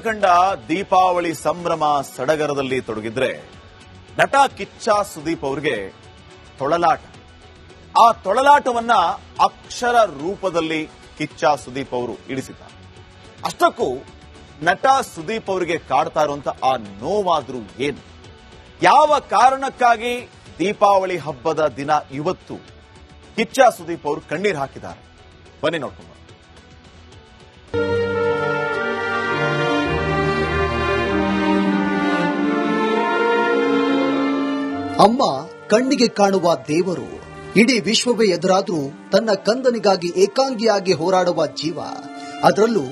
ಕಂಡ ದೀಪಾವಳಿ ಸಂಭ್ರಮ ಸಡಗರದಲ್ಲಿ ತೊಡಗಿದ್ರೆ ನಟ ಕಿಚ್ಚ ಸುದೀಪ್ ಅವರಿಗೆ ತೊಳಲಾಟ. ಆ ತೊಳಲಾಟವನ್ನ ಅಕ್ಷರ ರೂಪದಲ್ಲಿ ಕಿಚ್ಚ ಸುದೀಪ್ ಅವರು ಇಳಿಸಿದ್ದಾರೆ. ಅಷ್ಟಕ್ಕೂ ನಟ ಸುದೀಪ್ ಅವರಿಗೆ ಕಾಡ್ತಾ ಇರುವಂತ ಆ ನೋವಾದ್ರೂ ಏನು, ಯಾವ ಕಾರಣಕ್ಕಾಗಿ ದೀಪಾವಳಿ ಹಬ್ಬದ ದಿನ ಇವತ್ತು ಕಿಚ್ಚ ಸುದೀಪ್ ಅವರು ಕಣ್ಣೀರು ಹಾಕಿದ್ದಾರೆ, ಬನ್ನಿ ನೋಡ್ಕೊಂಡು. ಅಮ್ಮ ಕಣ್ಣಿಗೆ ಕಾಣುವ ದೇವರು, ಇಡೀ ವಿಶ್ವವೇ ಎದುರಾದ್ರೂ ತನ್ನ ಕಂದನಿಗಾಗಿ ಏಕಾಂಗಿಯಾಗಿ ಹೋರಾಡುವ ಜೀವ. ಅದರಲ್ಲೂ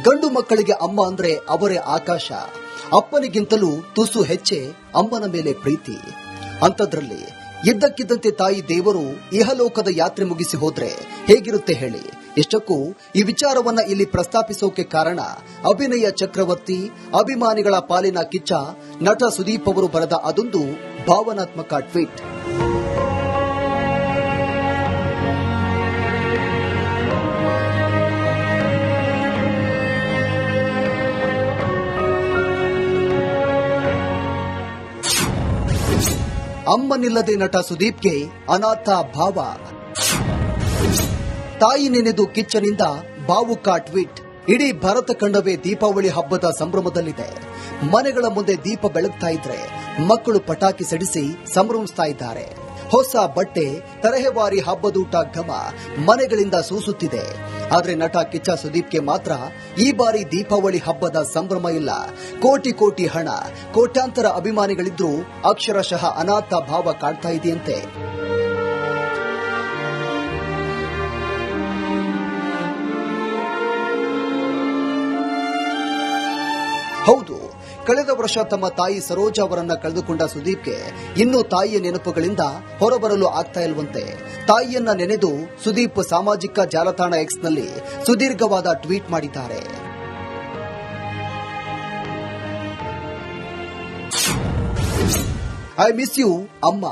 ಗಂಡು ಮಕ್ಕಳಿಗೆ ಅಮ್ಮ ಅಂದ್ರೆ ಅವರೇ ಆಕಾಶ. ಅಪ್ಪನಿಗಿಂತಲೂ ತುಸು ಹೆಚ್ಚೆ ಅಮ್ಮನ ಮೇಲೆ ಪ್ರೀತಿ. ಅಂಥದ್ರಲ್ಲಿ ಇದ್ದಕ್ಕಿದ್ದಂತೆ ತಾಯಿ ದೇವರು ಇಹಲೋಕದ ಯಾತ್ರೆ ಮುಗಿಸಿ ಹೋದ್ರೆ ಹೇಗಿರುತ್ತೆ ಹೇಳಿ. ಎಷ್ಟಕ್ಕೂ ಈ ವಿಚಾರವನ್ನ ಇಲ್ಲಿ ಪ್ರಸ್ತಾಪಿಸೋಕೆ ಕಾರಣ ಅಭಿನಯ ಚಕ್ರವರ್ತಿ, ಅಭಿಮಾನಿಗಳ ಪಾಲಿನ ಕಿಚ್ಚ ನಟ ಸುದೀಪ್ ಅವರು ಬರೆದ ಅದೊಂದು ಭಾವನಾತ್ಮಕ ಟ್ವೀಟ್. ಅಮ್ಮನಿಲ್ಲದೆ ನಟ ಸುದೀಪ್ಗೆ ಅನಾಥ ಭಾವ. ತಾಯಿ ನೆನೆದು ಕಿಚ್ಚನಿಂದ ಭಾವುಕ ಟ್ವೀಟ್. ಇಡೀ ಭಾರತ ಖಂಡವೇ ದೀಪಾವಳಿ ಹಬ್ಬದ ಸಂಭ್ರಮದಲ್ಲಿದೆ. ಮನೆಗಳ ಮುಂದೆ ದೀಪ ಬೆಳಗ್ತಾ ಇದ್ರೆ ಮಕ್ಕಳು ಪಟಾಕಿ ಸಿಡಿಸಿ ಸಂಭ್ರಮಿಸ್ತಾ ಇದ್ದಾರೆ. ಹೊಸ ಬಟ್ಟೆ, ತರಹೇವಾರಿ ಹಬ್ಬದೂಟ ಘಮ ಮನೆಗಳಿಂದ ಸೂಸುತ್ತಿದೆ. ಆದ್ರೆ ನಟ ಕಿಚ್ಚ ಸುದೀಪ್ಗೆ ಮಾತ್ರ ಈ ಬಾರಿ ದೀಪಾವಳಿ ಹಬ್ಬದ ಸಂಭ್ರಮ ಇಲ್ಲ. ಕೋಟಿ ಕೋಟಿ ಹಣ, ಕೋಟ್ಯಾಂತರ ಅಭಿಮಾನಿಗಳಿದ್ರೂ ಅಕ್ಷರಶಃ ಅನಾಥ ಭಾವ ಕಾಡ್ತಾ ಇದೆಯಂತೆ. ಹೌದು, ಕಳೆದ ವರ್ಷ ತಮ್ಮ ತಾಯಿ ಸರೋಜಾ ಅವರನ್ನ ಕಳೆದುಕೊಂಡ ಸುದೀಪ್ಗೆ ಇನ್ನೂ ತಾಯಿಯ ನೆನಪುಗಳಿಂದ ಹೊರಬರಲು ಆಗ್ತಾ ಇಲ್ವಂತೆ. ತಾಯಿಯನ್ನ ನೆನೆದು ಸುದೀಪ್ ಸಾಮಾಜಿಕ ಜಾಲತಾಣ ಎಕ್ಸ್ನಲ್ಲಿ ಸುದೀರ್ಘವಾದ ಟ್ವೀಟ್ ಮಾಡಿದ್ದಾರೆ. ಐ ಮಿಸ್ ಯು ಅಮ್ಮ.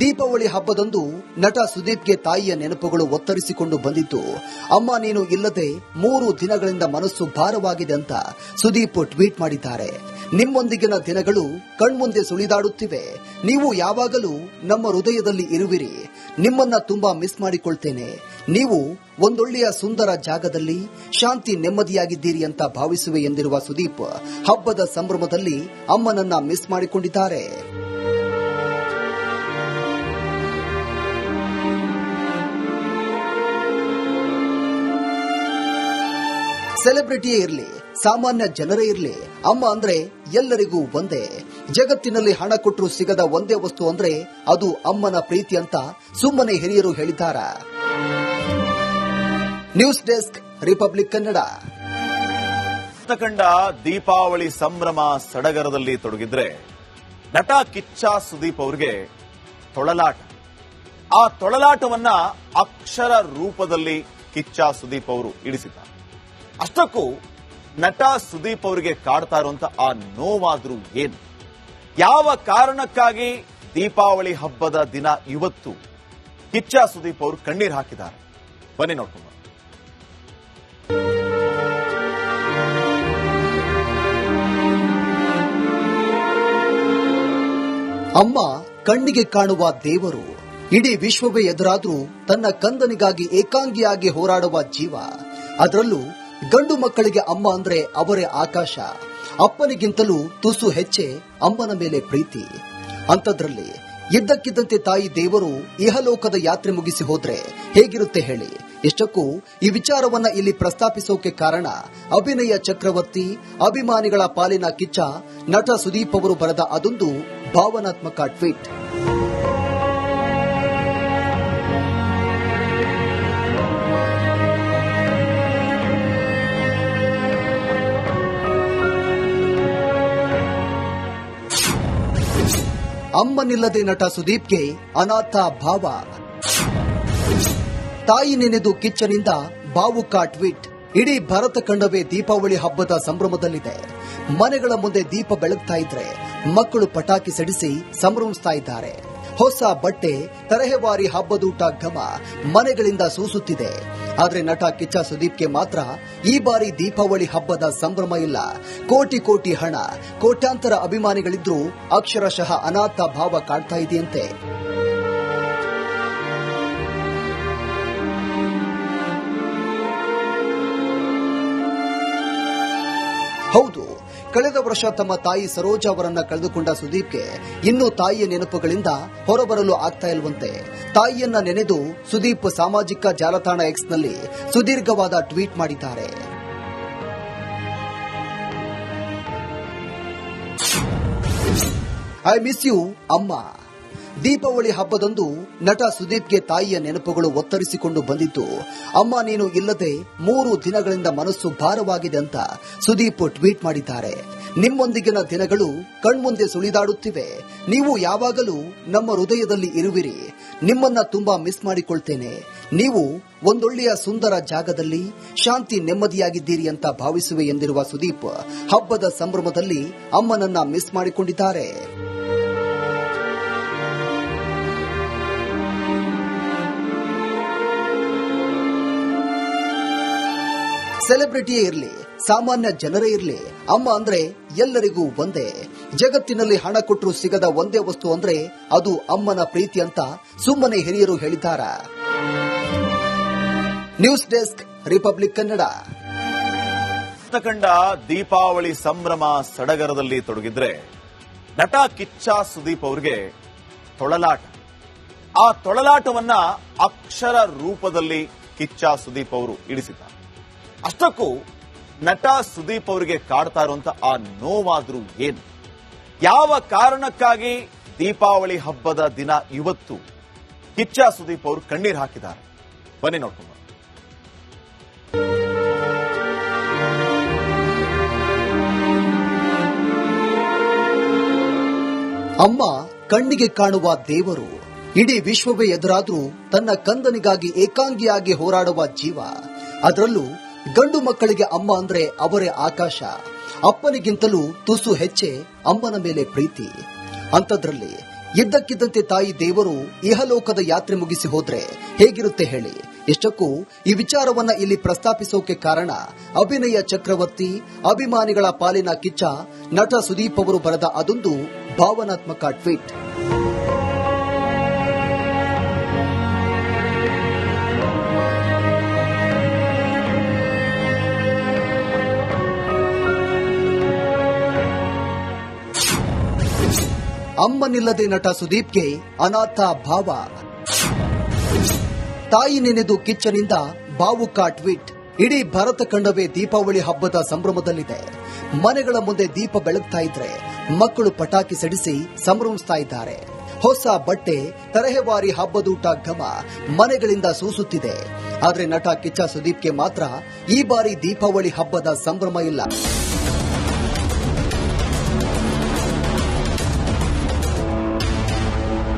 ದೀಪಾವಳಿ ಹಬ್ಬದಂದು ನಟ ಸುದೀಪ್ಗೆ ತಾಯಿಯ ನೆನಪುಗಳು ಒತ್ತರಿಸಿಕೊಂಡು ಬಂದಿದ್ದು. ಅಮ್ಮ ನೀನು ಇಲ್ಲದೆ 3 ದಿನಗಳಿಂದ ಮನಸ್ಸು ಭಾರವಾಗಿದೆ ಅಂತ ಸುದೀಪ್ ಟ್ವೀಟ್ ಮಾಡಿದ್ದಾರೆ. ನಿಮ್ಮೊಂದಿಗಿನ ದಿನಗಳು ಕಣ್ಮುಂದೆ ಸುಳಿದಾಡುತ್ತಿವೆ. ನೀವು ಯಾವಾಗಲೂ ನಮ್ಮ ಹೃದಯದಲ್ಲಿ ಇರುವಿರಿ. ನಿಮ್ಮನ್ನ ತುಂಬಾ ಮಿಸ್ ಮಾಡಿಕೊಳ್ತೇನೆ. ನೀವು ಒಂದೊಳ್ಳೆಯ ಸುಂದರ ಜಾಗದಲ್ಲಿ ಶಾಂತಿ ನೆಮ್ಮದಿಯಾಗಿದ್ದೀರಿ ಅಂತ ಭಾವಿಸುವೆ ಎಂದಿರುವ ಸುದೀಪ್ ಹಬ್ಬದ ಸಂಭ್ರಮದಲ್ಲಿ ಅಮ್ಮನನ್ನ ಮಿಸ್ ಮಾಡಿಕೊಂಡಿದ್ದಾರೆ. ಸೆಲೆಬ್ರಿಟಿಯೇ ಇರಲಿ, ಸಾಮಾನ್ಯ ಜನರೇ ಇರಲಿ, ಅಮ್ಮ ಅಂದ್ರೆ ಎಲ್ಲರಿಗೂ ಒಂದೇ. ಜಗತ್ತಿನಲ್ಲಿ ಹಣ ಕೊಟ್ಟರು ಸಿಗದ ಒಂದೇ ವಸ್ತು ಅಂದ್ರೆ ಅದು ಅಮ್ಮನ ಪ್ರೀತಿ ಅಂತ ಸುಮ್ಮನೆ ಹಿರಿಯರು ಹೇಳಿದ್ದಾರೆ. News desk, republic Kannada. ಕಂಡ ದೀಪಾವಳಿ ಸಂಭ್ರಮ ಸಡಗರದಲ್ಲಿ ತೊಡಗಿದ್ರೆ ನಟ ಕಿಚ್ಚ ಸುದೀಪ್ ಅವರಿಗೆ ತೊಳಲಾಟ. ಆ ತೊಳಲಾಟವನ್ನ ಅಕ್ಷರ ರೂಪದಲ್ಲಿ ಕಿಚ್ಚ ಸುದೀಪ್ ಅವರು ಇಳಿಸಿದ್ದಾರೆ. ಅಷ್ಟಕ್ಕೂ ನಟ ಸುದೀಪ್ ಅವರಿಗೆ ಕಾಡ್ತಾ ಇರುವಂತ ಆ ನೋವಾದ್ರೂ ಏನು, ಯಾವ ಕಾರಣಕ್ಕಾಗಿ ದೀಪಾವಳಿ ಹಬ್ಬದ ದಿನ ಇವತ್ತು ಕಿಚ್ಚ ಸುದೀಪ್ ಅವರು ಕಣ್ಣೀರು ಹಾಕಿದ್ದಾರೆ, ಬನ್ನಿ ನೋಡ್ಕೊಂಡು. ಅಮ್ಮ ಕಣ್ಣಿಗೆ ಕಾಣುವ ದೇವರು, ಇಡೀ ವಿಶ್ವವೇ ಎದುರಾದ್ರೂ ತನ್ನ ಕಂದನಿಗಾಗಿ ಏಕಾಂಗಿಯಾಗಿ ಹೋರಾಡುವ ಜೀವ. ಅದರಲ್ಲೂ ಗಂಡು ಮಕ್ಕಳಿಗೆ ಅಮ್ಮ ಅಂದ್ರೆ ಅವರೇ ಆಕಾಶ. ಅಪ್ಪನಿಗಿಂತಲೂ ತುಸು ಹೆಚ್ಚೆ ಅಮ್ಮನ ಮೇಲೆ ಪ್ರೀತಿ. ಅಂಥದ್ರಲ್ಲಿ ಇದ್ದಕ್ಕಿದ್ದಂತೆ ತಾಯಿ ದೇವರು ಇಹಲೋಕದ ಯಾತ್ರೆ ಮುಗಿಸಿ ಹೋದ್ರೆ ಹೇಗಿರುತ್ತೆ ಹೇಳಿ. ಎಷ್ಟಕ್ಕೂ ಈ ವಿಚಾರವನ್ನ ಇಲ್ಲಿ ಪ್ರಸ್ತಾಪಿಸೋಕೆ ಕಾರಣ ಅಭಿನಯ ಚಕ್ರವರ್ತಿ, ಅಭಿಮಾನಿಗಳ ಪಾಲಿನ ಕಿಚ್ಚ ನಟ ಸುದೀಪ್ ಅವರು ಬರೆದ ಅದೊಂದು ಭಾವನಾತ್ಮಕ ಟ್ವೀಟ್. ಅಮ್ಮನಿಲ್ಲದೆ ನಟ ಸುದೀಪ್ಗೆ ಅನಾಥ ಭಾವ. ತಾಯಿ ನೆನೆದು ಕಿಚ್ಚನಿಂದ ಭಾವುಕ ಟ್ವೀಟ್. ಇಡೀ ಭಾರತ ಖಂಡವೇ ದೀಪಾವಳಿ ಹಬ್ಬದ ಸಂಭ್ರಮದಲ್ಲಿದೆ. ಮನೆಗಳ ಮುಂದೆ ದೀಪ ಬೆಳಗ್ತಾ ಇದ್ರೆ ಮಕ್ಕಳು ಪಟಾಕಿ ಸಿಡಿಸಿ ಸಂಭ್ರಮಿಸ್ತಾ ಇದ್ದಾರೆ. ಹೊಸ ಬಟ್ಟೆ, ತರಹೇವಾರಿ ಹಬ್ಬದೂಟ ಘಮ ಮನೆಗಳಿಂದ ಸೂಸುತ್ತಿದೆ. ಆದ್ರೆ ನಟ ಕಿಚ್ಚ ಸುದೀಪ್ಗೆ ಮಾತ್ರ ಈ ಬಾರಿ ದೀಪಾವಳಿ ಹಬ್ಬದ ಸಂಭ್ರಮ ಇಲ್ಲ. ಕೋಟಿ ಕೋಟಿ ಹಣ, ಕೋಟ್ಯಾಂತರ ಅಭಿಮಾನಿಗಳಿದ್ರೂ ಅಕ್ಷರಶಃ ಅನಾಥ ಭಾವ ಕಾಡ್ತಾ ಇದೆಯಂತೆ. ಹೌದು, ಕಳೆದ ವರ್ಷ ತಮ್ಮ ತಾಯಿ ಸರೋಜಾ ಅವರನ್ನ ಕಳೆದುಕೊಂಡ ಸುದೀಪ್ಗೆ ಇನ್ನೂ ತಾಯಿಯ ನೆನಪುಗಳಿಂದ ಹೊರಬರಲು ಆಗ್ತಾ ಇಲ್ವಂತೆ. ತಾಯಿಯನ್ನ ನೆನೆದು ಸುದೀಪ್ ಸಾಮಾಜಿಕ ಜಾಲತಾಣ ಎಕ್ಸ್ ನಲ್ಲಿ ಸುದೀರ್ಘವಾದ ಟ್ವೀಟ್ ಮಾಡಿದ್ದಾರೆ. ಐ ಮಿಸ್ ಯು ಅಮ್ಮ. ದೀಪಾವಳಿ ಹಬ್ಬದಂದು ನಟ ಸುದೀಪ್ಗೆ ತಾಯಿಯ ನೆನಪುಗಳು ಒತ್ತರಿಸಿಕೊಂಡು ಬಂದಿದ್ದು. ಅಮ್ಮ ನೀನು ಇಲ್ಲದೆ 3 ದಿನಗಳಿಂದ ಮನಸ್ಸು ಭಾರವಾಗಿದೆ ಅಂತ ಸುದೀಪ್ ಟ್ವೀಟ್ ಮಾಡಿದ್ದಾರೆ. ನಿಮ್ಮೊಂದಿಗಿನ ದಿನಗಳು ಕಣ್ಮುಂದೆ ಸುಳಿದಾಡುತ್ತಿವೆ. ನೀವು ಯಾವಾಗಲೂ ನಮ್ಮ ಹೃದಯದಲ್ಲಿ ಇರುವಿರಿ. ನಿಮ್ಮನ್ನ ತುಂಬಾ ಮಿಸ್ ಮಾಡಿಕೊಳ್ತೇನೆ. ನೀವು ಒಂದೊಳ್ಳೆಯ ಸುಂದರ ಜಾಗದಲ್ಲಿ ಶಾಂತಿ ನೆಮ್ಮದಿಯಾಗಿದ್ದೀರಿ ಅಂತ ಭಾವಿಸುವೆ ಎಂದಿರುವ ಸುದೀಪ್ ಹಬ್ಬದ ಸಂಭ್ರಮದಲ್ಲಿ ಅಮ್ಮನನ್ನ ಮಿಸ್ ಮಾಡಿಕೊಂಡಿದ್ದಾರೆ. ಸೆಲೆಬ್ರಿಟಿಯೇ ಇರಲಿ, ಸಾಮಾನ್ಯ ಜನರೇ ಇರಲಿ, ಅಮ್ಮ ಅಂದ್ರೆ ಎಲ್ಲರಿಗೂ ಒಂದೇ. ಜಗತ್ತಿನಲ್ಲಿ ಹಣ ಕೊಟ್ಟರು ಸಿಗದ ಒಂದೇ ವಸ್ತು ಅಂದ್ರೆ ಅದು ಅಮ್ಮನ ಪ್ರೀತಿ ಅಂತ ಸುಮ್ಮನೆ ಹಿರಿಯರು ಹೇಳಿದ್ದಾರೆ. News desk, republic Kannada. ಕಂಡ ದೀಪಾವಳಿ ಸಂಭ್ರಮ ಸಡಗರದಲ್ಲಿ ತೊಡಗಿದ್ರೆ ನಟ ಕಿಚ್ಚ ಸುದೀಪ್ ಅವರಿಗೆ ತೊಳಲಾಟ. ಆ ತೊಳಲಾಟವನ್ನ ಅಕ್ಷರ ರೂಪದಲ್ಲಿ ಕಿಚ್ಚ ಸುದೀಪ್ ಅವರು ಇಳಿಸಿದ್ದಾರೆ. ಅಷ್ಟಕ್ಕೂ ನಟ ಸುದೀಪ್ ಅವರಿಗೆ ಕಾಡ್ತಾ ಇರುವಂತ ಆ ನೋವಾದ್ರೂ ಏನು? ಯಾವ ಕಾರಣಕ್ಕಾಗಿ ದೀಪಾವಳಿ ಹಬ್ಬದ ದಿನ ಇವತ್ತು ಕಿಚ್ಚ ಸುದೀಪ್ ಅವರು ಕಣ್ಣೀರು ಹಾಕಿದ್ದಾರೆ? ಬನ್ನಿ ನೋಡ್ಕೊಂಡು. ಅಮ್ಮ ಕಣ್ಣಿಗೆ ಕಾಣುವ ದೇವರು. ಇಡೀ ವಿಶ್ವವೇ ಎದುರಾದ್ರೂ ತನ್ನ ಕಂದನಿಗಾಗಿ ಏಕಾಂಗಿಯಾಗಿ ಹೋರಾಡುವ ಜೀವ. ಅದರಲ್ಲೂ ಗಂಡು ಮಕ್ಕಳಿಗೆ ಅಮ್ಮ ಅಂದ್ರೆ ಅವರೇ ಆಕಾಶ. ಅಪ್ಪನಿಗಿಂತಲೂ ತುಸು ಹೆಚ್ಚೆ ಅಮ್ಮನ ಮೇಲೆ ಪ್ರೀತಿ. ಅಂಥದ್ರಲ್ಲಿ ಇದ್ದಕ್ಕಿದ್ದಂತೆ ತಾಯಿ ದೇವರು ಇಹಲೋಕದ ಯಾತ್ರೆ ಮುಗಿಸಿ ಹೋದ್ರೆ ಹೇಗಿರುತ್ತೆ ಹೇಳಿ? ಎಷ್ಟಕ್ಕೂ ಈ ವಿಚಾರವನ್ನ ಇಲ್ಲಿ ಪ್ರಸ್ತಾಪಿಸೋಕೆ ಕಾರಣ ಅಭಿನಯ ಚಕ್ರವರ್ತಿ, ಅಭಿಮಾನಿಗಳ ಪಾಲಿನ ಕಿಚ್ಚ ನಟ ಸುದೀಪ್ ಅವರು ಬರೆದ ಅದೊಂದು ಭಾವನಾತ್ಮಕ ಟ್ವೀಟ್. ಅಮ್ಮನಿಲ್ಲದೆ ನಟ ಸುದೀಪ್ಗೆ ಅನಾಥ ಭಾವ. ತಾಯಿ ನೆನೆದು ಕಿಚ್ಚನಿಂದ ಭಾವುಕ ಟ್ವೀಟ್. ಇಡೀ ಭಾರತ ಖಂಡವೇ ದೀಪಾವಳಿ ಹಬ್ಬದ ಸಂಭ್ರಮದಲ್ಲಿದೆ. ಮನೆಗಳ ಮುಂದೆ ದೀಪ ಬೆಳಗ್ತಾ ಇದ್ರೆ ಮಕ್ಕಳು ಪಟಾಕಿ ಸಿಡಿಸಿ ಸಂಭ್ರಮಿಸ್ತಾ ಇದ್ದಾರೆ. ಹೊಸ ಬಟ್ಟೆ, ತರಹೇವಾರಿ ಹಬ್ಬದೂಟ ಘಮ ಮನೆಗಳಿಂದ ಸೂಸುತ್ತಿದೆ. ಆದ್ರೆ ನಟ ಕಿಚ್ಚ ಸುದೀಪ್ಗೆ ಮಾತ್ರ ಈ ಬಾರಿ ದೀಪಾವಳಿ ಹಬ್ಬದ ಸಂಭ್ರಮ ಇಲ್ಲ.